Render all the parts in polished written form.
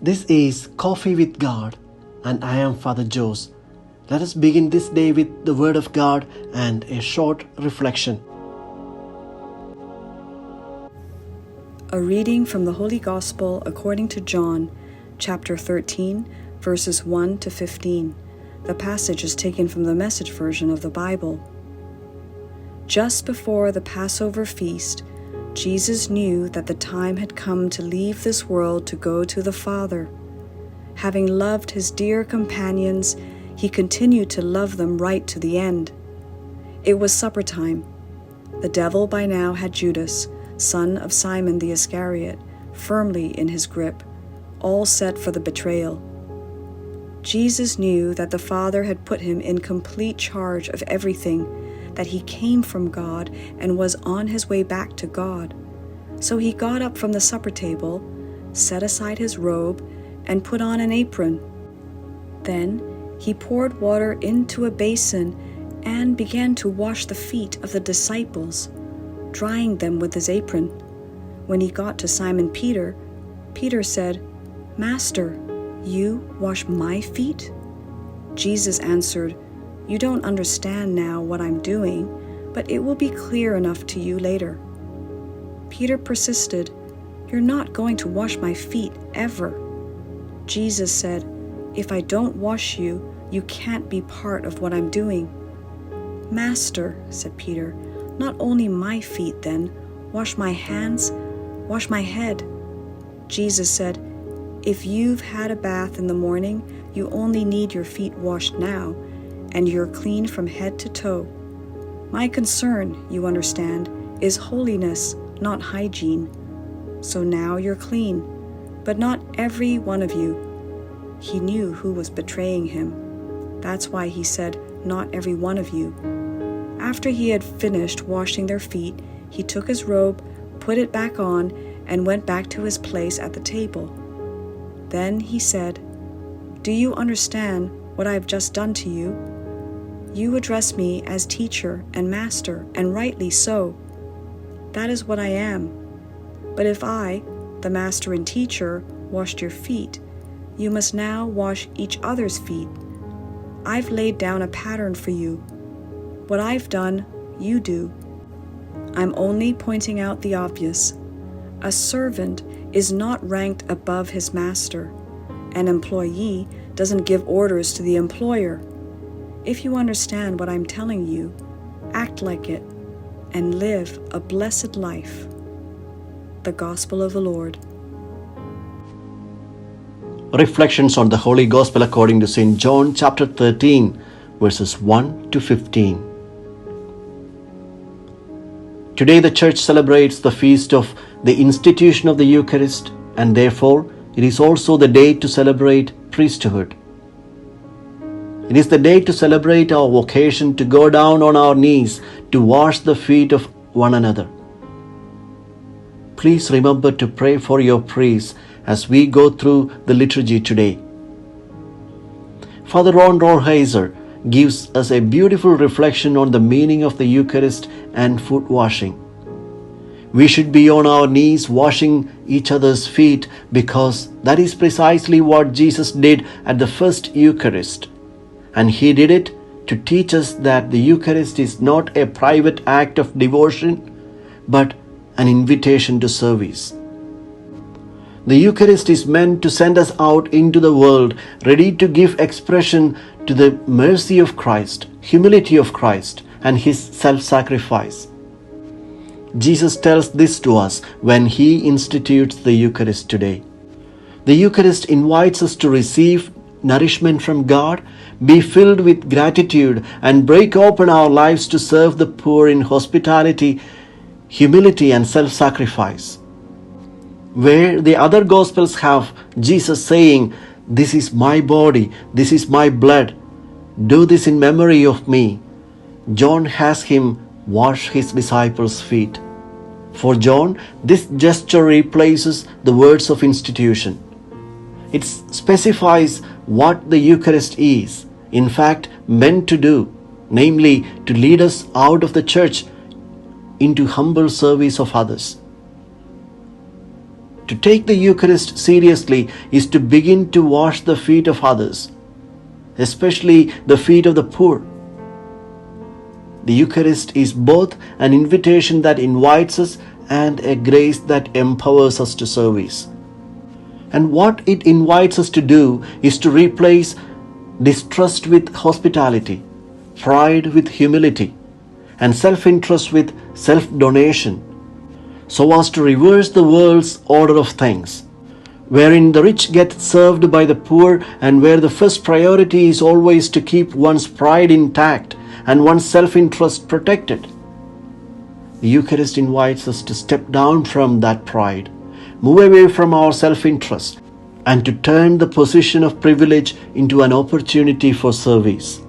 This is Coffee with God, and I am Father Jose. Let us begin this day with the Word of God and a short reflection. A reading from the Holy Gospel according to John, chapter 13, verses 1 to 15. The passage is taken from the Message version of the Bible. Just before the Passover feast, Jesus knew that the time had come to leave this world to go to the Father. Having loved his dear companions, he continued to love them right to the end. It was supper time. The devil by now had Judas, son of Simon the Iscariot, firmly in his grip, all set for the betrayal. Jesus knew that the Father had put him in complete charge of everything, that he came from God and was on his way back to God. So he got up from the supper table, set aside his robe, and put on an apron. Then he poured water into a basin and began to wash the feet of the disciples, drying them with his apron. When he got to Simon Peter, Peter said, "Master, you wash my feet?" Jesus answered, "You don't understand now what I'm doing, but it will be clear enough to you later." Peter persisted, "You're not going to wash my feet ever." Jesus said, "If I don't wash you, you can't be part of what I'm doing." "Master," said Peter, "not only my feet then, wash my hands, wash my head." Jesus said, "If you've had a bath in the morning, you only need your feet washed now, and you're clean from head to toe. My concern, you understand, is holiness, not hygiene. So now you're clean, but not every one of you." He knew who was betraying him. That's why he said, "Not every one of you." After he had finished washing their feet, he took his robe, put it back on, and went back to his place at the table. Then he said, "Do you understand what I have just done to you? You address me as teacher and master, and rightly so. That is what I am. But if I, the master and teacher, washed your feet, you must now wash each other's feet. I've laid down a pattern for you. What I've done, you do." I'm only pointing out the obvious. A servant is not ranked above his master. An employee doesn't give orders to the employer. If you understand what I'm telling you, act like it and live a blessed life. The Gospel of the Lord. Reflections on the Holy Gospel according to St. John chapter 13, verses 1 to 15. Today the Church celebrates the feast of the institution of the Eucharist, and therefore it is also the day to celebrate priesthood. It is the day to celebrate our vocation to go down on our knees to wash the feet of one another. Please remember to pray for your priests as we go through the liturgy today. Father Rolheiser gives us a beautiful reflection on the meaning of the Eucharist and foot-washing. We should be on our knees washing each other's feet because that is precisely what Jesus did at the first Eucharist. And he did it to teach us that the Eucharist is not a private act of devotion, but an invitation to service. The Eucharist is meant to send us out into the world, ready to give expression to the mercy of Christ, humility of Christ, and his self-sacrifice. Jesus tells this to us when he institutes the Eucharist today. The Eucharist invites us to receive nourishment from God, be filled with gratitude, and break open our lives to serve the poor in hospitality, humility, and self-sacrifice. Where the other Gospels have Jesus saying, "This is my body, this is my blood, do this in memory of me," John has him wash his disciples' feet. For John, this gesture replaces the words of institution. It specifies what the Eucharist is, in fact, meant to do, namely to lead us out of the church into humble service of others. To take the Eucharist seriously is to begin to wash the feet of others, especially the feet of the poor. The Eucharist is both an invitation that invites us and a grace that empowers us to service. And what it invites us to do is to replace distrust with hospitality, pride with humility, and self-interest with self-donation, so as to reverse the world's order of things, wherein the rich get served by the poor and where the first priority is always to keep one's pride intact and one's self-interest protected. The Eucharist invites us to step down from that pride, move away from our self-interest, and to turn the position of privilege into an opportunity for service.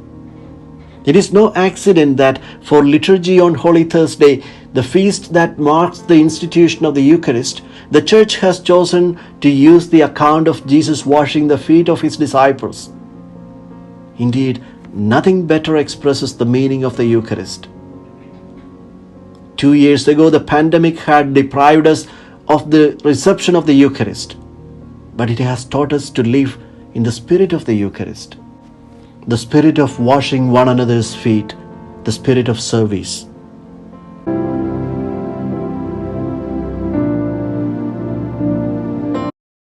It is no accident that for liturgy on Holy Thursday, the feast that marks the institution of the Eucharist, the Church has chosen to use the account of Jesus washing the feet of his disciples. Indeed, nothing better expresses the meaning of the Eucharist. 2 years ago, the pandemic had deprived us of the reception of the Eucharist, but it has taught us to live in the spirit of the Eucharist, the spirit of washing one another's feet, the spirit of service.